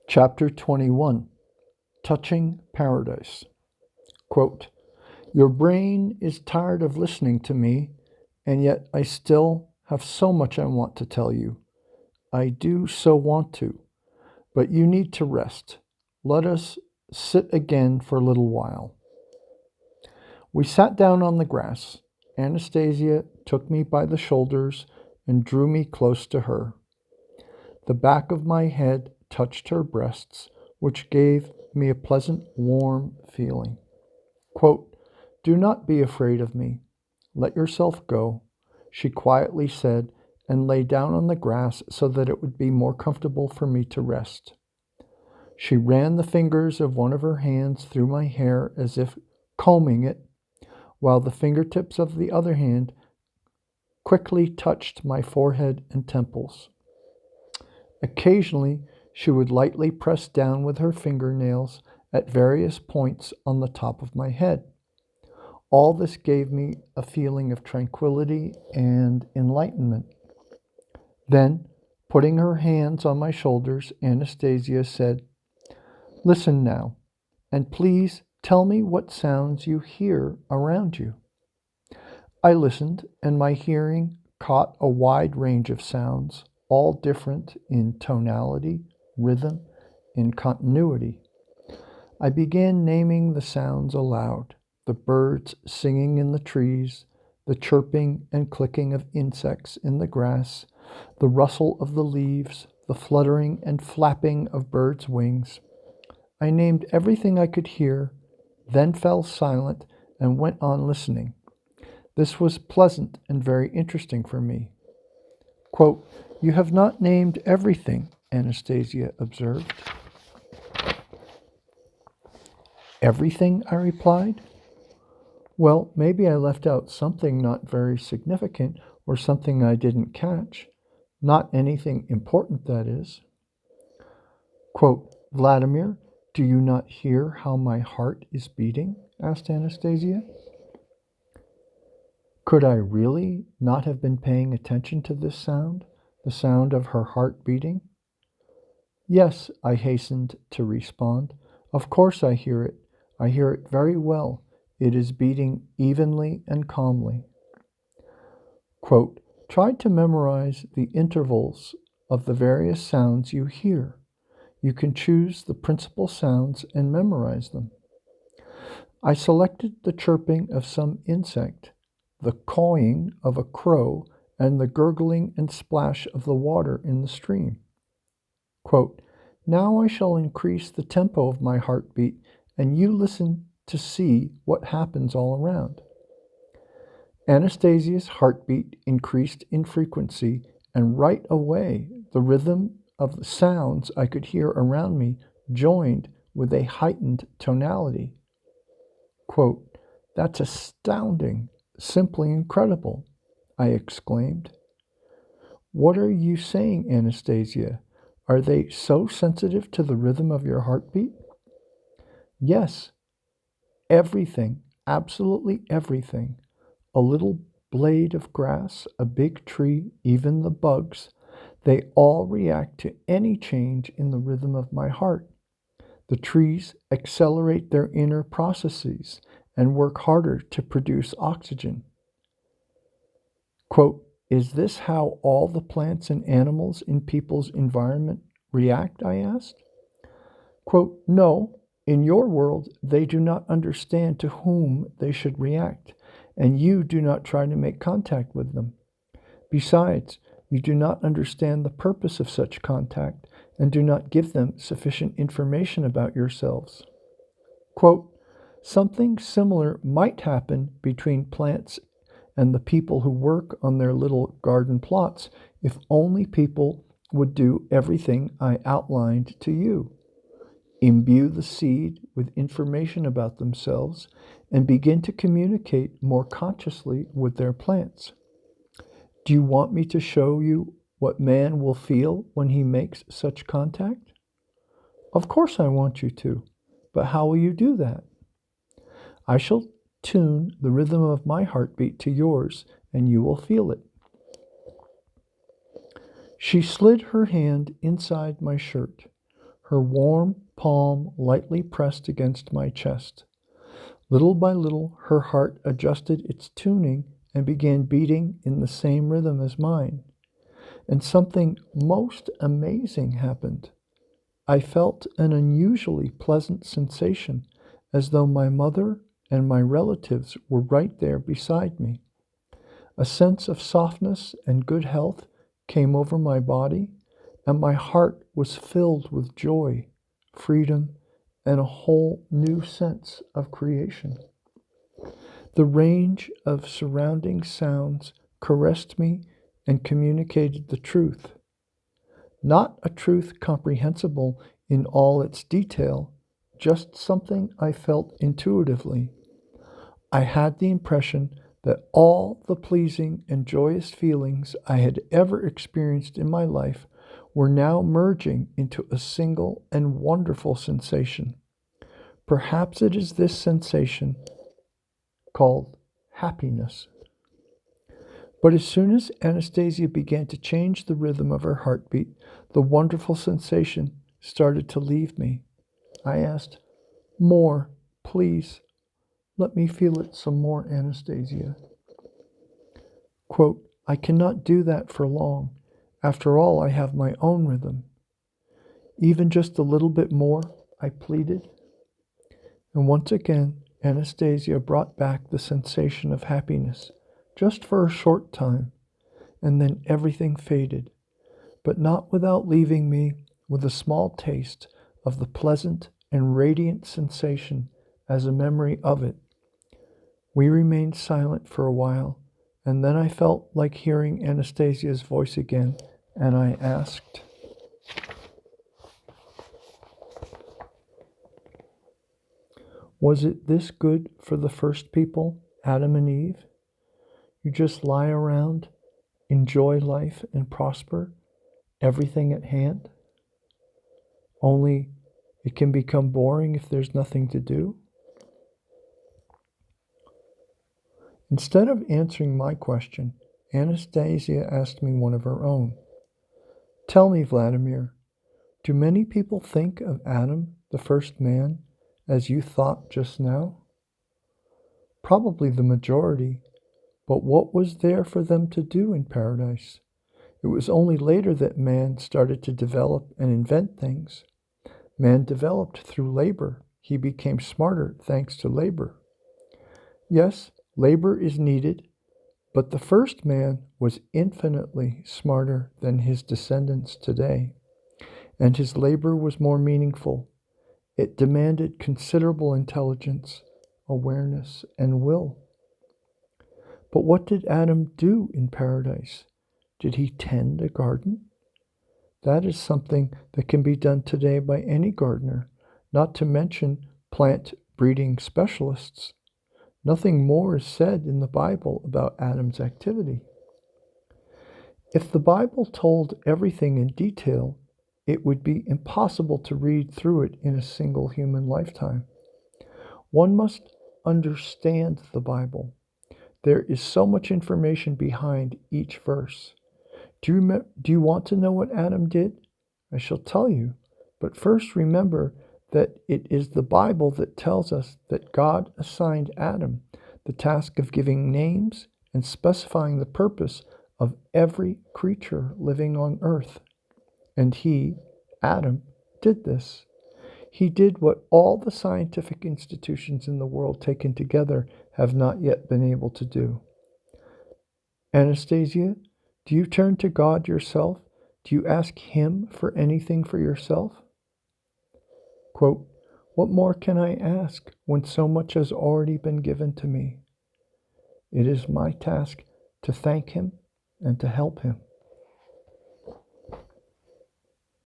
Chapter 21, Touching Paradise. Quote, Your brain is tired of listening to me, and yet I still have so much I want to tell you. I do so want to, but you need to rest. Let us sit again for a little while. We sat down on the grass. Anastasia took me by the shoulders and drew me close to her. The back of my head touched her breasts, which gave me a pleasant, warm feeling. Quote, Do not be afraid of me. Let yourself go, she quietly said, and lay down on the grass so that it would be more comfortable for me to rest. She ran the fingers of one of her hands through my hair as if combing it, while the fingertips of the other hand quickly touched my forehead and temples. Occasionally, she would lightly press down with her fingernails at various points on the top of my head. All this gave me a feeling of tranquility and enlightenment. Then, putting her hands on my shoulders, Anastasia said, Listen now, and please tell me what sounds you hear around you. I listened, and my hearing caught a wide range of sounds, all different in tonality, rhythm, and continuity. I began naming the sounds aloud, the birds singing in the trees, the chirping and clicking of insects in the grass, the rustle of the leaves, the fluttering and flapping of birds' wings. I named everything I could hear, then fell silent and went on listening. This was pleasant and very interesting for me. Quote, You have not named everything, Anastasia observed. Everything, I replied. Well, maybe I left out something not very significant or something I didn't catch. Not anything important, that is. Quote, Vladimir, do you not hear how my heart is beating? Asked Anastasia. Could I really not have been paying attention to this sound, the sound of her heart beating? Yes, I hastened to respond. Of course I hear it. I hear it very well. It is beating evenly and calmly. Quote, Try to memorize the intervals of the various sounds you hear. You can choose the principal sounds and memorize them. I selected the chirping of some insect, the cawing of a crow, and the gurgling and splash of the water in the stream. Quote, Now I shall increase the tempo of my heartbeat, and you listen to see what happens all around. Anastasia's heartbeat increased in frequency, and right away the rhythm of the sounds I could hear around me joined with a heightened tonality. Quote, That's astounding, simply incredible, I exclaimed. What are you saying, Anastasia? Are they so sensitive to the rhythm of your heartbeat? Yes, everything, absolutely everything. A little blade of grass, a big tree, even the bugs, they all react to any change in the rhythm of my heart. The trees accelerate their inner processes and work harder to produce oxygen. Quote, Is this how all the plants and animals in people's environment react? I asked. Quote, No, in your world, they do not understand to whom they should react, and you do not try to make contact with them. Besides, you do not understand the purpose of such contact and do not give them sufficient information about yourselves. Quote, Something similar might happen between plants and the people who work on their little garden plots if only people would do everything I outlined to you. Imbue the seed with information about themselves and begin to communicate more consciously with their plants. Do you want me to show you what man will feel when he makes such contact? Of course I want you to, but how will you do that? I shall tune the rhythm of my heartbeat to yours, and you will feel it. She slid her hand inside my shirt. her warm palm lightly pressed against my chest. Little by little, her heart adjusted its tuning and began beating in the same rhythm as mine. And something most amazing happened. I felt an unusually pleasant sensation, as though my mother and my relatives were right there beside me. A sense of softness and good health came over my body, and my heart was filled with joy, freedom, and a whole new sense of creation. The range of surrounding sounds caressed me and communicated the truth. Not a truth comprehensible in all its detail, just something I felt intuitively. I had the impression that all the pleasing and joyous feelings I had ever experienced in my life were now merging into a single and wonderful sensation. Perhaps it is this sensation called happiness. But as soon as Anastasia began to change the rhythm of her heartbeat, the wonderful sensation started to leave me. I asked, "More, please. Let me feel it some more, Anastasia." Quote, "I cannot do that for long. After all, I have my own rhythm." "Even just a little bit more," I pleaded. And once again, Anastasia brought back the sensation of happiness, just for a short time, and then everything faded, but not without leaving me with a small taste of the pleasant and radiant sensation as a memory of it. We remained silent for a while, and then I felt like hearing Anastasia's voice again, and I asked, "Was it this good for the first people, Adam and Eve? You just lie around, enjoy life, and prosper, everything at hand? Only it can become boring if there's nothing to do?" Instead of answering my question, Anastasia asked me one of her own. "Tell me, Vladimir, do many people think of Adam, the first man, as you thought just now?" "Probably the majority, but what was there for them to do in paradise? It was only later that man started to develop and invent things. Man developed through labor. He became smarter thanks to labor. Yes, labor is needed, but the first man was infinitely smarter than his descendants today, and his labor was more meaningful. It demanded considerable intelligence, awareness, and will. But what did Adam do in paradise? Did he tend a garden? That is something that can be done today by any gardener, not to mention plant breeding specialists. Nothing more is said in the Bible about Adam's activity. If the Bible told everything in detail, it would be impossible to read through it in a single human lifetime. One must understand the Bible. There is so much information behind each verse. Do you want to know what Adam did? I shall tell you, but first remember that it is the Bible that tells us that God assigned Adam the task of giving names and specifying the purpose of every creature living on earth. And he, Adam, did this. He did what all the scientific institutions in the world taken together have not yet been able to do. Anastasia, do you turn to God yourself? Do you ask Him for anything for yourself? Quote, "What more can I ask when so much has already been given to me? It is my task to thank Him and to help Him."